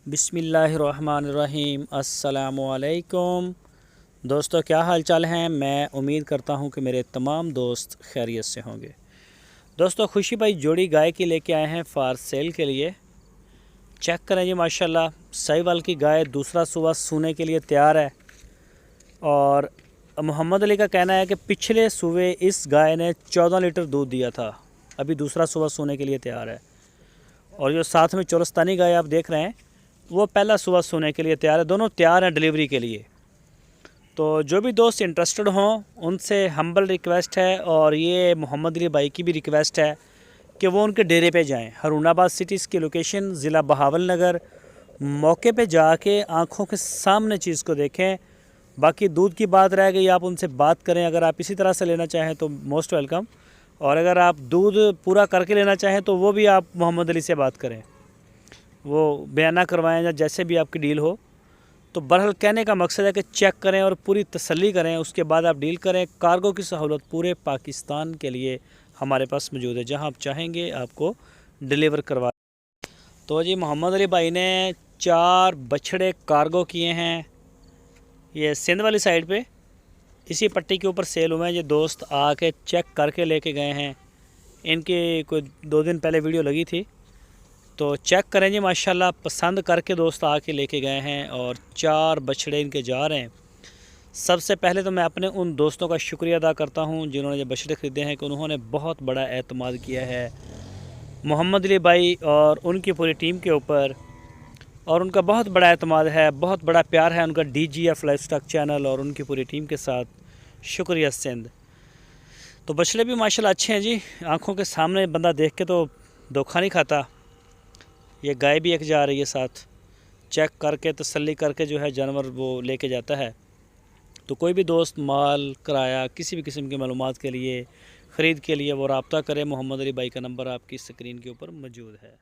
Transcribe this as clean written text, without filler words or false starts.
बिस्मिल्लाहिर्रहमानिर्रहीम। अस्सलामुअलैकुम दोस्तों, क्या हाल चाल हैं। मैं उम्मीद करता हूं कि मेरे तमाम दोस्त खैरियत से होंगे। दोस्तों, खुशी भाई जोड़ी गाय की लेके आए हैं फार सेल के लिए। चेक करें जी, माशाल्लाह साहिवाल की गाय दूसरा सुबह सूने के लिए तैयार है। और मोहम्मद अली का कहना है कि पिछले सुबह इस गाय ने 14 लीटर दूध दिया था, अभी दूसरा सुबह सोने के लिए तैयार है। और जो साथ में चोरस्तानी गाय आप देख रहे हैं वो पहला सुबह सोने के लिए तैयार है। दोनों तैयार हैं डिलीवरी के लिए। तो जो भी दोस्त इंटरेस्टेड हों उनसे हम्बल रिक्वेस्ट है, और ये मोहम्मद अली भाई की भी रिक्वेस्ट है कि वो उनके डेरे पे जाएं। हारूनाबाद सिटी की लोकेशन, ज़िला बहावल नगर। मौके पे जाके आंखों के सामने चीज़ को देखें। बाकी दूध की बात रह गई, आप उनसे बात करें। अगर आप इसी तरह से लेना चाहें तो मोस्ट वेलकम, और अगर आप दूध पूरा करके लेना चाहें तो वो भी आप मोहम्मद अली से बात करें, वो बयाना करवाएं या जैसे भी आपकी डील हो। तो बहरहाल कहने का मकसद है कि चेक करें और पूरी तसल्ली करें, उसके बाद आप डील करें। कार्गो की सहूलत पूरे पाकिस्तान के लिए हमारे पास मौजूद है, जहां आप चाहेंगे आपको डिलीवर करवा। तो जी मोहम्मद अली भाई ने 4 बछड़े कार्गो किए हैं, ये सिंध वाली साइड पे इसी पट्टी के ऊपर सेल हुए हैं। ये दोस्त आके चेक करके लेके गए हैं। इनकी कोई 2 दिन पहले वीडियो लगी थी, तो चेक करें जी। माशाल्लाह पसंद करके दोस्त आके लेके गए हैं और 4 बछड़े इनके जा रहे हैं। सबसे पहले तो मैं अपने उन दोस्तों का शुक्रिया अदा करता हूं जिन्होंने ये बछड़े ख़रीदे हैं, कि उन्होंने बहुत बड़ा एतमाद किया है मोहम्मद अली भाई और उनकी पूरी टीम के ऊपर। और उनका बहुत बड़ा एतमाद है, बहुत बड़ा प्यार है उनका DGF लाइफस्टाइल चैनल और उनकी पूरी टीम के साथ। शुक्रिया सिंध। तो बछड़े भी माशाल्लाह अच्छे हैं जी, आँखों के सामने बंदा देख के तो धोखा नहीं खाता। ये गाय भी एक जा रही है साथ। चेक करके तसल्ली करके जो है जानवर वो लेके जाता है। तो कोई भी दोस्त माल किराया किसी भी किस्म की मालूमात के लिए, ख़रीद के लिए वो रब्ता करें। मोहम्मद अली भाई का नंबर आपकी स्क्रीन के ऊपर मौजूद है।